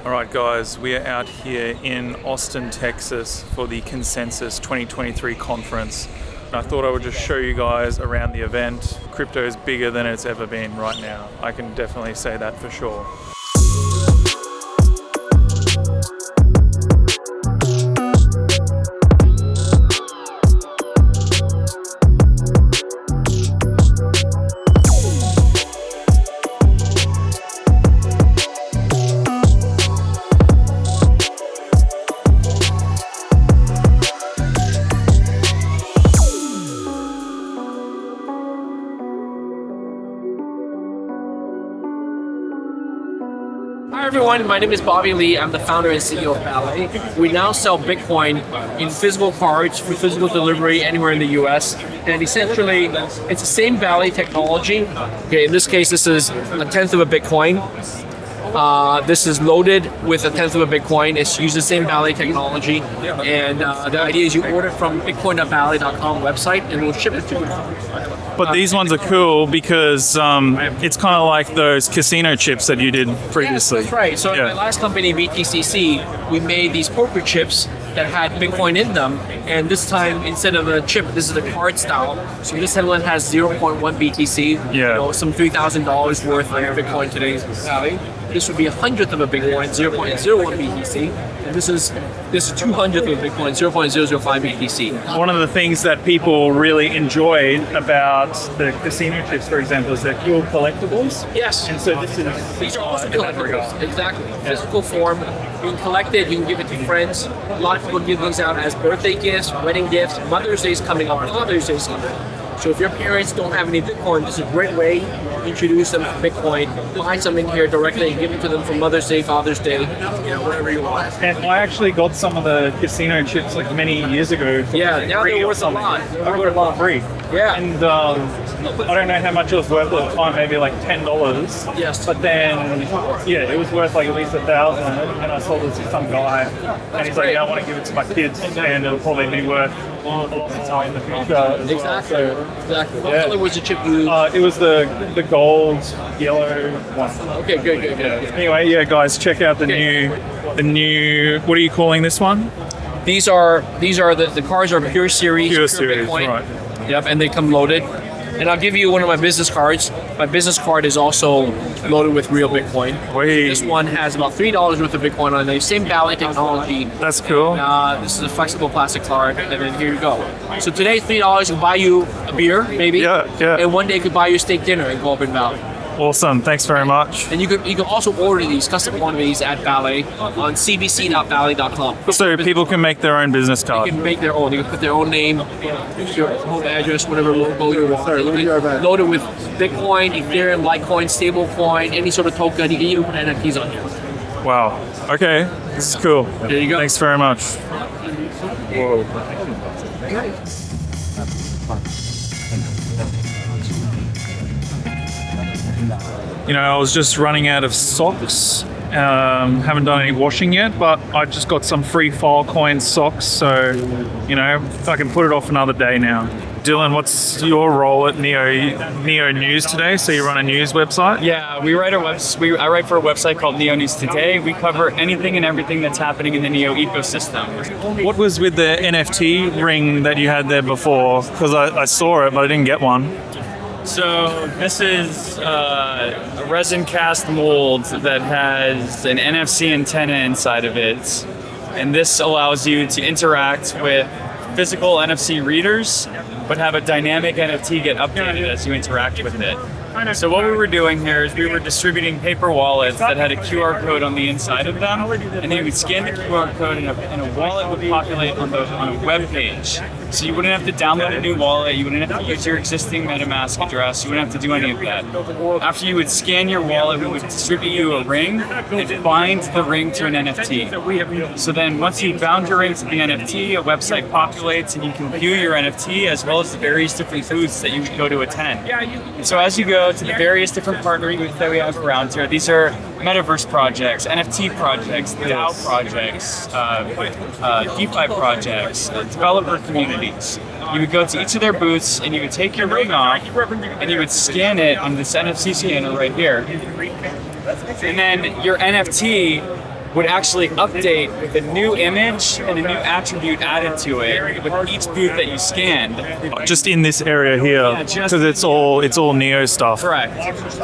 Alright guys, we are out here in Austin, Texas for the Consensus 2023 conference. And I thought I would just show you guys around the event. Crypto is bigger than it's ever been right now. I can definitely say that for sure. Hi everyone, my name is Bobby Lee. I'm the founder and CEO of Ballet. We now sell Bitcoin in physical cards for physical delivery anywhere in the US. And essentially, it's the same Ballet technology. Okay, in this case, this is a tenth of a Bitcoin. This is loaded with a tenth of a Bitcoin. It's used the same Ballet technology. And the idea is you order from bitcoin.ballet.com website and we'll ship it to you. But these ones are cool because it's kind of like those casino chips that you did previously. Yes, that's right. So in my last company, BTCC, we made these poker chips that had Bitcoin in them. And this time, instead of a chip, this is the card style. So this one has 0.1 BTC, some $3,000 worth of Bitcoin today's value. This would be 100th of a Bitcoin, 0.01 BTC. And this is 200th of a Bitcoin, 0.005 BTC. One of the things that people really enjoy about the casino chips, for example, is they're cool collectibles. Yes. And so these are also collectibles. Exactly. Physical form. You can collect it, you can give it to friends. A lot of people give these out as birthday gifts, wedding gifts. Mother's Day is coming up, Father's Day is coming up. So if your parents don't have any Bitcoin, this is a great way to introduce them to Bitcoin. Buy something here directly and give it to them for Mother's Day, Father's Day, whatever you want. And I actually got some of the casino chips like many years ago. Yeah, now they're worth a lot. I got it for free. Yeah. And I don't know how much it was worth at the time, maybe like $10. Yes. But then, it was worth like at least $1,000. And I sold it to some guy. And he's like, I want to give it to my kids. And it'll probably be worth a lot of time in the future. Exactly. Exactly. What color was the chip you used? It was the gold, yellow one. Okay, good. Anyway, guys, check out the new. What are you calling this one? These are the cards are pure series, pure series, Bitcoin. Right? Yep, and they come loaded. And I'll give you one of my business cards. My business card is also loaded with real Bitcoin. Wait. This one has about $3 worth of Bitcoin on it. Same Ballet technology. That's cool. This is a flexible plastic card, and then here you go. So today, $3 can buy you a beer, maybe. Yeah. And one day could buy you a steak dinner in Goulburn Valley. Awesome. Thanks very much. And you can also order these custom quantities at Ballet on cbc.ballet.com. So people can make their own business card. You can make their own. You can put their own name, your home address, whatever logo you want. Loaded with Bitcoin, Ethereum, Litecoin, stablecoin, any sort of token. You can even put NFTs on here. Wow. Okay. This is cool. There you go. Thanks very much. Whoa. I was just running out of socks. Haven't done any washing yet, but I just got some free Filecoin socks, so I can put it off another day now. Dylan, what's your role at Neo News today? So you run a news website? Yeah, I write for a website called Neo News Today. We cover anything and everything that's happening in the Neo ecosystem. What was with the NFT ring that you had there before? Because I saw it, but I didn't get one. So this is a resin cast mold that has an NFC antenna inside of it. And this allows you to interact with physical NFC readers, but have a dynamic NFT get updated as you interact with it. So what we were doing here is we were distributing paper wallets that had a QR code on the inside of them, and then you would scan the QR code and a wallet would populate on a web page. So you wouldn't have to download a new wallet, you wouldn't have to use your existing MetaMask address, you wouldn't have to do any of that. After you would scan your wallet, we would distribute you a ring and bind the ring to an NFT. So then once you bound your ring to the NFT, a website populates and you can view your NFT as well as the various different booths that you would go to attend. And so as you go to the various different partner booths that we have around here, these are metaverse projects, NFT projects, DAO projects, DeFi projects, developer communities. You would go to each of their booths and you would take your ring off and you would scan it on this NFC scanner right here. And then your NFT would actually update with a new image and a new attribute added to it with each booth that you scanned. Just in this area here, Yeah, just- because it's all Neo stuff. Correct.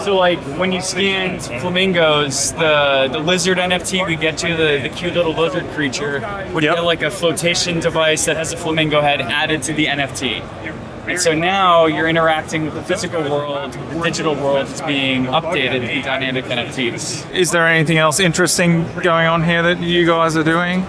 So like when you scanned flamingos, the lizard NFT we get to, the cute little lizard creature, would Yep. get like a flotation device that has a flamingo head added to the NFT. And so now you're interacting with the physical world, the digital world is being updated with dynamic NFTs. Is there anything else interesting going on here that you guys are doing?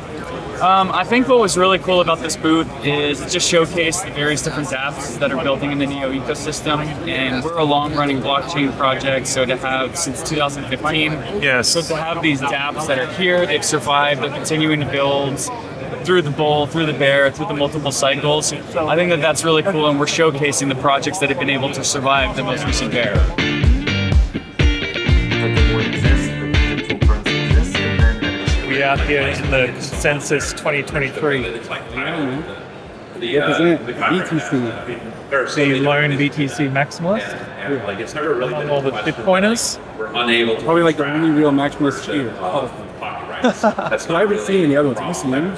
I think what was really cool about this booth is it just showcased the various different dApps that are building in the Neo ecosystem. And we're a long-running blockchain project, so to have since 2015, Yes. so to have these dApps that are here, they've survived, they're continuing to build through the bull, through the bear, through the multiple cycles. I think that that's really cool, and we're showcasing the projects that have been able to survive the most recent bear. We out here in the Consensus 2023. Represent BTC. The lone BTC Maximalist. Among all the Bitcoiners. Probably like the only real maximalist here. So I haven't seen any other ones. Have you seen them?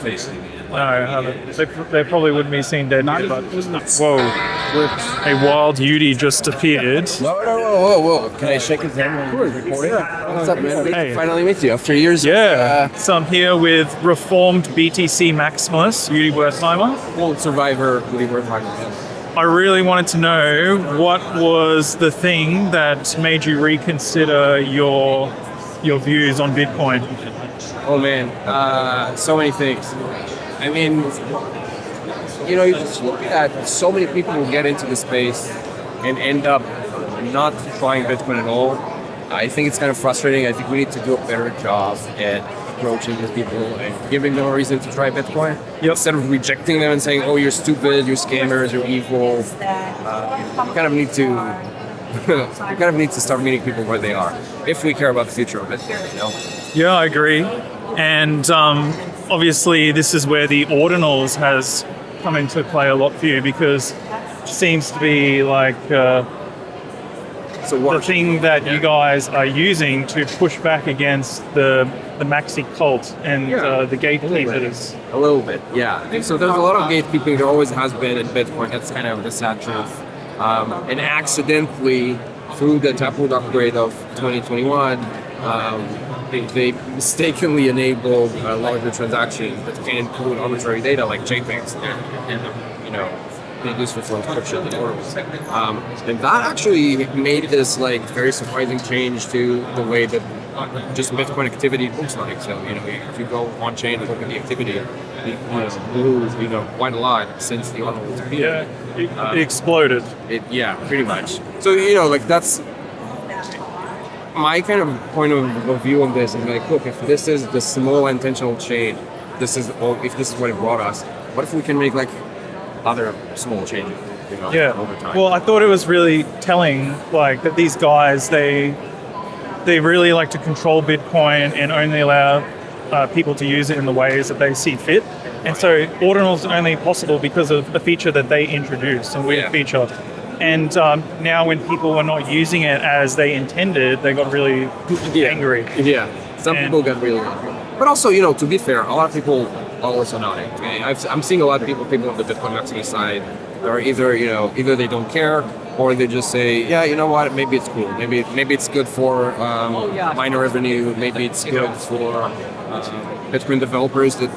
No, I haven't. They probably wouldn't be seen dead. Not But even. whoa, a wild Udi just appeared. Whoa. Can I shake his hand? Recording? What's up, man? Great Hey. to finally meet you after years. Yeah. So I'm here with reformed BTC Maximalist, Udi Wertheimer. Old survivor, Udi Wertheimer. I really wanted to know what was the thing that made you reconsider your views on Bitcoin. Oh man, so many things. I mean, you know, you just look at so many people who get into the space and end up not trying Bitcoin at all. I think it's kind of frustrating. I think we need to do a better job at approaching these people and giving them a reason to try Bitcoin. Instead of rejecting them and saying, oh, you're stupid, you're scammers, you're evil. You kind of need to you kind of need to start meeting people where they are if we care about the future of Bitcoin, you know? Yeah, I agree. And obviously this is where the ordinals has come into play a lot for you, because it seems to be like the thing that you guys are using to push back against the maxi cult and the gatekeepers. A little bit, yeah. So there's a lot of gatekeeping. There always has been in Bitcoin. That's kind of the sad truth. And accidentally, through the Taproot upgrade of 2021, they mistakenly enabled larger transactions that can include arbitrary data like JPEGs and you know, being used for encryption and orders. And that actually made this like very surprising change to the way that just Bitcoin activity looks like. So, you know, if you go on chain and look at the activity, it grew, you know, quite a lot since the order was appeared. Yeah, it exploded. Yeah, pretty much. So, you know, like that's my kind of point of view on this is like, look, if this is the small intentional change, if this is what it brought us, what if we can make like other small changes, you know, over time? Well, I thought it was really telling, like, that these guys, they really like to control Bitcoin and only allow people to use it in the ways that they see fit. And so ordinals is only possible because of a feature that they introduced, a weird feature. And now when people are not using it as they intended, they got really angry. Yeah, some people got really angry. But also, you know, to be fair, a lot of people are also not angry. I'm seeing a lot of people on the Bitcoin Maxi side are either they don't care, or they just say, yeah, you know what, maybe it's cool. Maybe it's good for miner revenue. Maybe it's good for Bitcoin developers that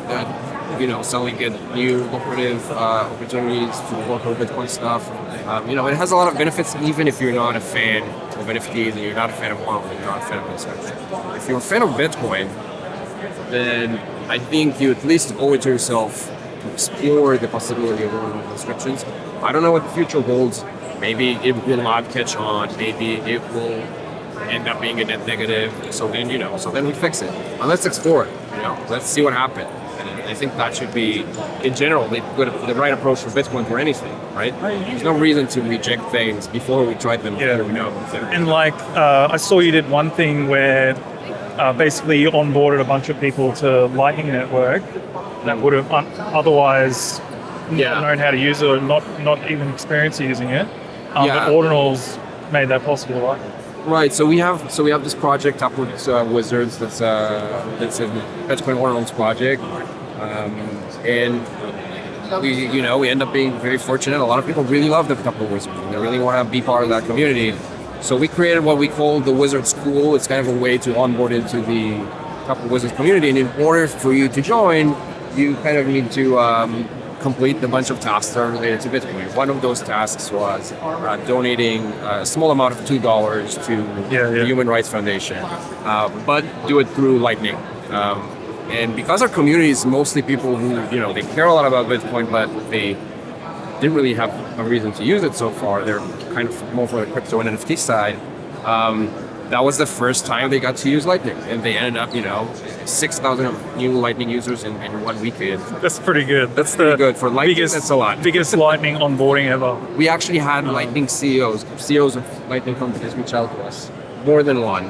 you know, selling it new lucrative opportunities to work on Bitcoin stuff. You know, it has a lot of benefits, even if you're not a fan of NFTs and you're not a fan of Wang, and you're not a fan of research. If you're a fan of Bitcoin, then I think you at least owe it to yourself to explore the possibility of ordinal inscriptions. I don't know what the future holds. Maybe it will not catch on. Maybe it will end up being a net negative. So then, you know, we fix it. And let's explore it. You know, let's see what happens. I think that should be, in general, the right approach for Bitcoin for anything, right? There's no reason to reject things before we try them. Yeah. We know. And like, I saw you did one thing where basically you onboarded a bunch of people to Lightning Network that would have otherwise not known how to use it or not even experienced using it. But Ordinals made that possible, right? Right. So we have this project, Taproot Wizards. That's a Bitcoin Ordinals project, and we end up being very fortunate. A lot of people really love the Taproot Wizards. And they really want to be part of that community. So we created what we call the Wizard School. It's kind of a way to onboard into the Taproot Wizards community. And in order for you to join, you kind of need to complete a bunch of tasks that are related to Bitcoin. One of those tasks was donating a small amount of $2 to the Human Rights Foundation, but do it through Lightning. And because our community is mostly people who, they care a lot about Bitcoin, but they didn't really have a reason to use it so far. They're kind of more for the crypto and NFT side. That was the first time they got to use Lightning, and they ended up, 6,000 new Lightning users in 1 weekend. That's pretty good. That's pretty good for Lightning. That's a lot. Biggest Lightning onboarding ever. We actually had Lightning CEOs of Lightning companies reach out to us, more than one,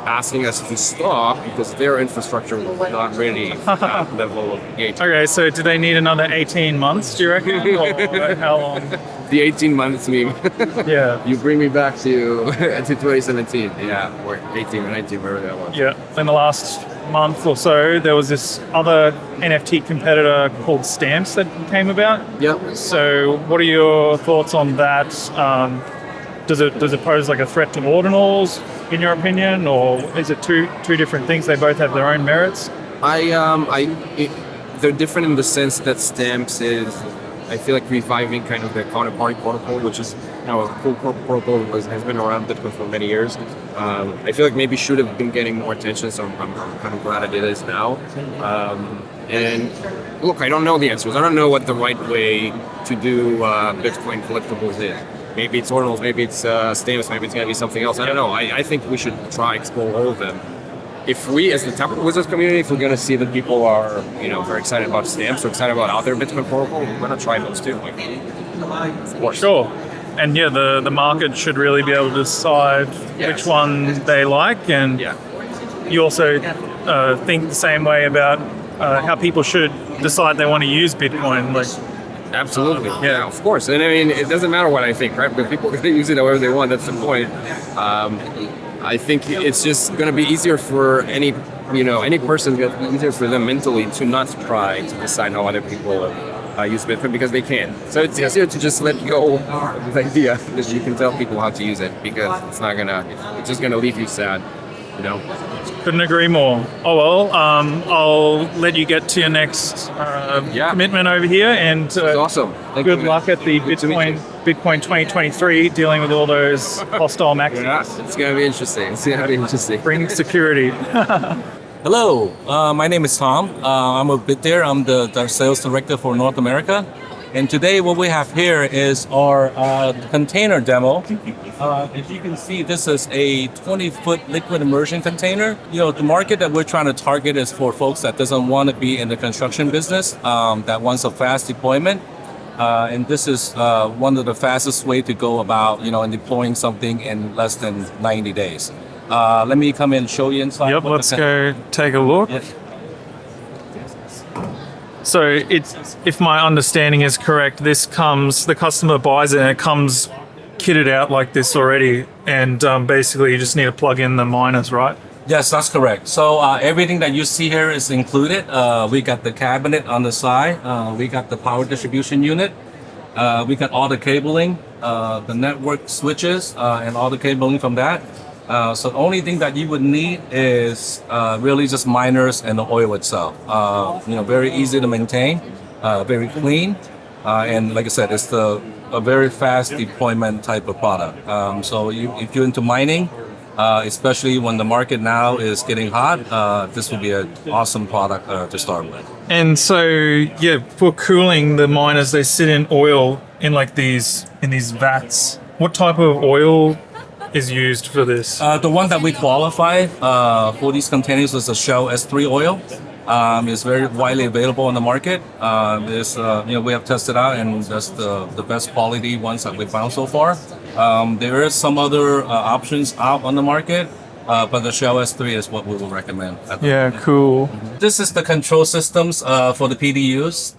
asking us to stop because their infrastructure was not ready for that level of engagement. Okay, so do they need another 18 months, do you reckon? Or how long? The 18 months meme. Yeah. You bring me back to 2017. Yeah, or 18 or 19, wherever that was. Yeah. In the last month or so, there was this other NFT competitor called Stamps that came about. Yep. So what are your thoughts on that? Does it pose like a threat to ordinals, in your opinion, or is it two different things? They both have their own merits. They're different in the sense that Stamps is, I feel like, reviving kind of the counterparty protocol, which is a cool protocol that has been around Bitcoin for many years. I feel like maybe should have been getting more attention, so I'm kind of glad it is now. And look, I don't know the answers. I don't know what the right way to do Bitcoin collectibles is. Maybe it's ordinals, maybe it's Stamps, maybe it's going to be something else. I don't know. I think we should try explore all of them. If we, as the Taproot Wizards community, if we're going to see that people are, very excited about Stamps or excited about other Bitcoin protocol, we're going to try those too. Of course. Sure. And yeah, the market should really be able to decide which one they like. And you also think the same way about how people should decide they want to use Bitcoin. Absolutely. Yeah, of course. And I mean, it doesn't matter what I think, right? Because people are going to use it however they want. That's the point. I think it's just going to be easier for any person, it's going to be easier for them mentally to not try to decide how other people use Bitcoin because they can. So it's easier to just let go of the idea because you can tell people how to use it because it's just going to leave you sad, Couldn't agree more. Oh well, I'll let you get to your next commitment over here, and awesome. Good luck at the Bitcoin 2023, dealing with all those hostile maxis. Yeah, it's gonna be interesting. Bring security. Hello, my name is Tom. I'm with Bitdeer. I'm the sales director for North America. And today what we have here is our container demo. As you can see, this is a 20-foot liquid immersion container. The market that we're trying to target is for folks that doesn't want to be in the construction business, that wants a fast deployment. And this is one of the fastest way to go about, in deploying something in less than 90 days. Let me come in and show you inside. Yep, let's go take a look. Yes. So if my understanding is correct, the customer buys it and it comes kitted out like this already, and basically you just need to plug in the miners, right? Yes, that's correct. So everything that you see here is included. We got the cabinet on the side. We got the power distribution unit. We got all the cabling, the network switches, and all the cabling from that. So the only thing that you would need is really just miners and the oil itself. Very easy to maintain, very clean, and like I said, it's a very fast deployment type of product. So if you're into mining, especially when the market now is getting hot, this would be an awesome product to start with. And so, for cooling, the miners, they sit in oil in these vats. What type of oil is used for this? The one that we qualify for these containers is a Shell S3 oil. It's very widely available on the market. We have tested out, and that's the best quality ones that we found so far. There is some other options out on the market, but the Shell S3 is what we will recommend. Cool. this is the control systems for the PDUs.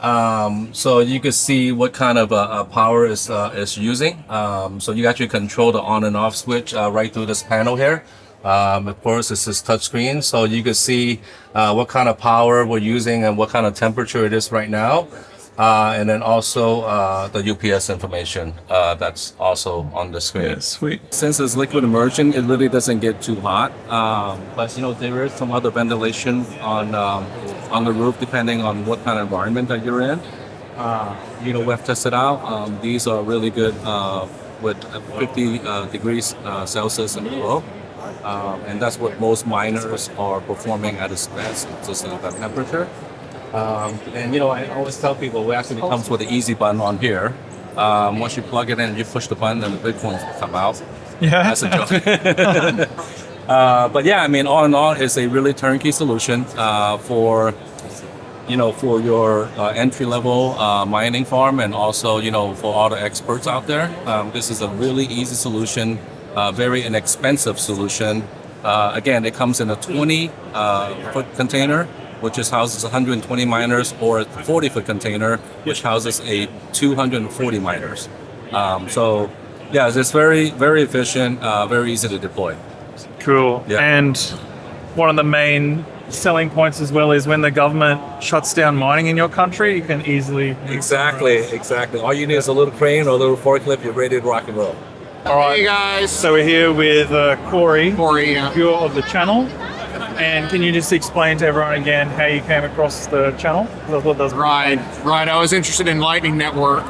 So you can see what kind of power is using. So you actually control the on and off switch right through this panel here. Of course, this is touchscreen, so you can see what kind of power we're using and what kind of temperature it is right now. And then also the UPS information that's also on the screen. Yeah, sweet. Since it's liquid immersion, it really doesn't get too hot. But you know, there is some other ventilation on the roof depending on what kind of environment that you're in. You know, we've tested out. These are really good with 50 degrees Celsius and below. And that's what most miners are performing at its best, just at that temperature. And you know, I always tell people it actually comes with an easy button on here. Once you plug it in, you push the button, and the Bitcoins will come out. Yeah, that's a joke. But yeah, I mean, all in all, it's a really turnkey solution for your entry level mining farm, and also for all the experts out there. This is a really easy solution, very inexpensive solution. Again, it comes in a 20-foot container, which is houses 120 miners, or a 40-foot container, which houses 240 miners. So, yeah, it's very, very efficient, very easy to deploy. Cool. Yeah. And one of the main selling points as well is when the government shuts down mining in your country, you can easily... Exactly. All you need is a little crane or a little forklift, you're ready to rock and roll. All right. Hey guys. So we're here with Corey, yeah. viewer of the channel. And can you just explain to everyone again how you came across the channel? Right. I was interested in Lightning Network,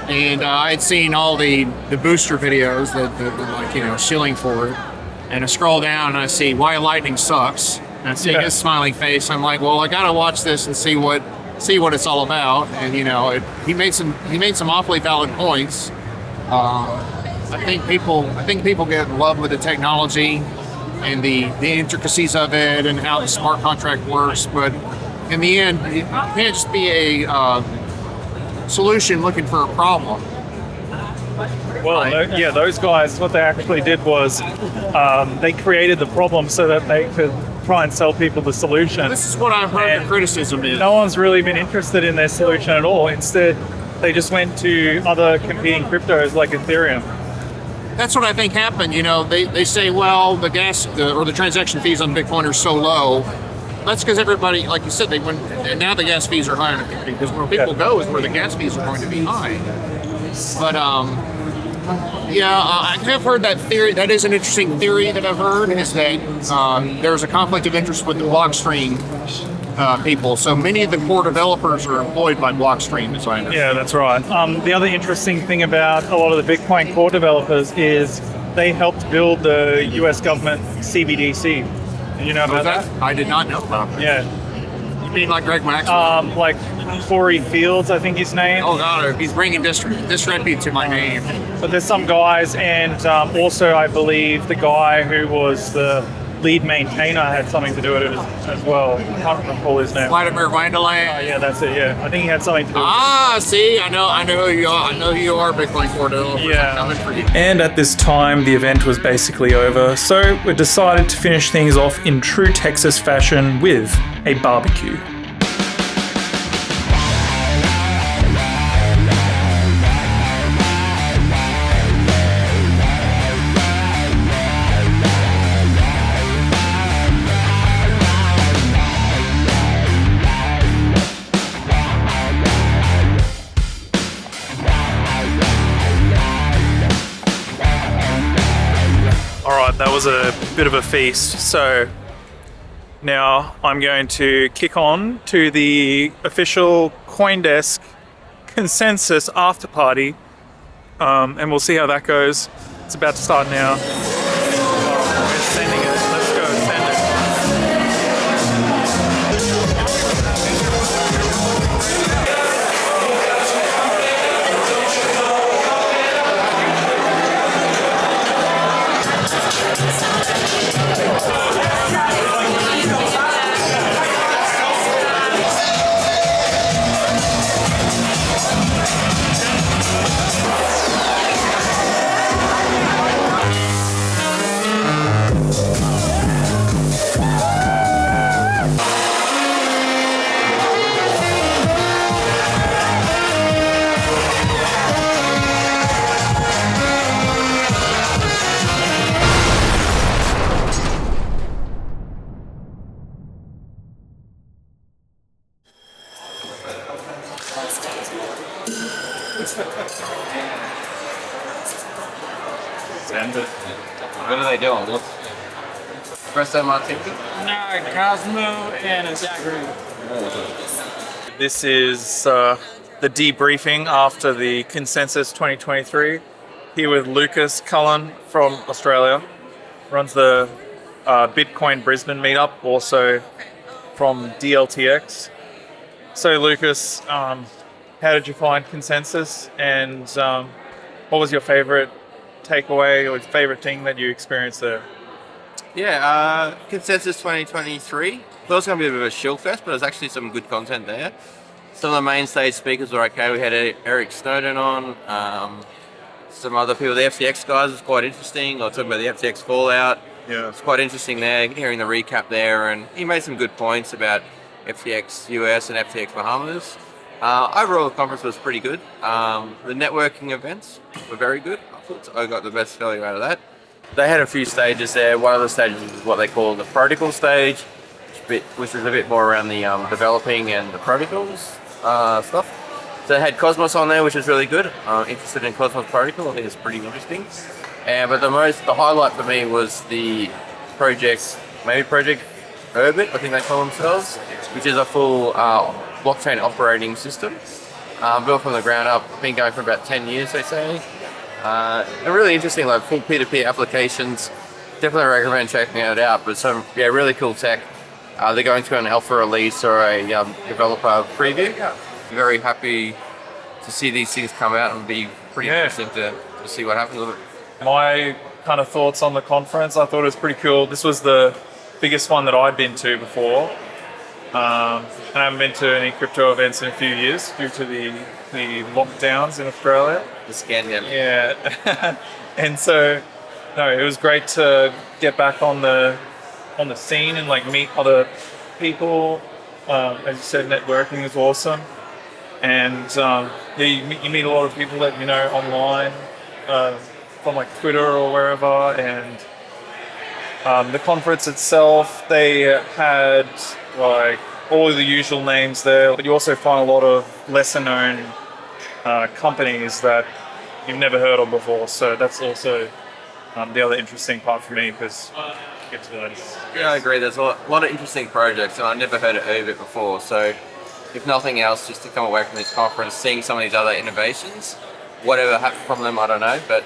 and I had seen all the booster videos that shilling for it. And I scroll down and I see why Lightning sucks. And I see his smiling face. I'm like, well, I gotta watch this and see what it's all about. And he made some awfully valid points. I think people get in love with the technology and the intricacies of it and how the smart contract works, but in the end, it can't just be a solution looking for a problem. Well, those guys, what they actually did was they created the problem so that they could try and sell people the solution. This is what I've heard the criticism is. No one's really been interested in their solution at all. Instead, they just went to other competing cryptos like Ethereum. That's what I think happened. They say, well, the gas or the transaction fees on Bitcoin are so low. That's because everybody, like you said, and now the gas fees are high on Ethereum, because where people go is where the gas fees are going to be high. But I have heard that theory. That is an interesting theory that I've heard, is that there's a conflict of interest with the Blockstream people. So many of the core developers are employed by Blockstream, as I understand. Yeah, that's right. The other interesting thing about a lot of the Bitcoin core developers is they helped build the US government CBDC. Did you know about that? I did not know about that. Yeah. You mean like Greg Maxwell? Like Corey Fields, I think his name. Oh God, he's bringing disrepute to my name. But there's some guys, and also I believe the guy who was the lead maintainer had something to do with it as well. I can't recall his name. Vladimir Vandelaan. Yeah, that's it. Yeah, I think he had something to do with it. See, I know who you are. I know who you are, Bitcoin core developer. Yeah. Coming for you. And at this time, the event was basically over, so we decided to finish things off in true Texas fashion with a barbecue. That was a bit of a feast. So now I'm going to kick on to the official CoinDesk Consensus Afterparty, and we'll see how that goes. It's about to start now. We're sending it. Let's go, send it. What are they doing? Espresso martini? No, Cosmo and a daiquiri. This is the debriefing after the Consensus 2023. Here with Lucas Cullen from Australia. Runs the Bitcoin Brisbane meetup, also from DLTX. So Lucas, how did you find Consensus, and what was your favorite takeaway or favorite thing that you experienced there? Yeah, Consensus 2023. Thought it was going to be a bit of a shill fest, but there's actually some good content there. Some of the main stage speakers were okay. We had Eric Snowden on, some other people. The FTX guys was quite interesting. I was talking about the FTX fallout. Yeah. It's quite interesting there, hearing the recap there, and he made some good points about FTX US and FTX Bahamas. Overall, the conference was pretty good. The networking events were very good. I got the best value out of that. They had a few stages there. One of the stages is what they call the protocol stage, which is a bit more around the developing and the protocols stuff. So they had Cosmos on there, which is really good. Interested in Cosmos protocol, I think it's pretty interesting. But the highlight for me was the Project Orbit, I think they call themselves, which is a full blockchain operating system, built from the ground up. Been going for about 10 years, they say. They're really interesting, like full peer-to-peer applications. Definitely recommend checking it out. But some really cool tech. They're going to an alpha release or a developer preview. Very happy to see these things come out and be pretty interesting to see what happens with it. My kind of thoughts on the conference, I thought it was pretty cool. This was the biggest one that I'd been to before. And I haven't been to any crypto events in a few years due to the lockdowns in Australia. The Scandinavian. Yeah. And so, no, it was great to get back on the scene and like meet other people. As you said, networking is awesome. And you meet a lot of people that you know online from like Twitter or wherever. And the conference itself, they had like all of the usual names there, but you also find a lot of lesser known companies that you've never heard of before. So that's also the other interesting part for me, because you get to those. Yeah, I agree. There's a lot of interesting projects, and I never heard of it before. So, if nothing else, just to come away from this conference, seeing some of these other innovations, whatever happened from them, I don't know. But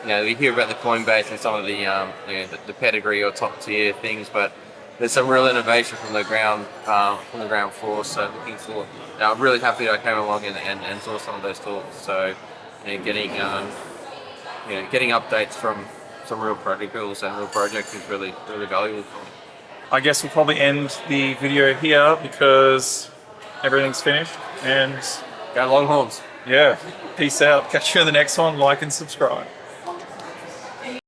we hear about the Coinbase and some of the pedigree or top tier things, but there's some real innovation from the ground floor. So, looking forward. I'm really happy that I came along and saw some of those talks. So, getting updates from some real protocols and real projects is really valuable for me. I guess we'll probably end the video here because everything's finished. And Go Longhorns. yeah, peace out. Catch you in the next one. Like and subscribe.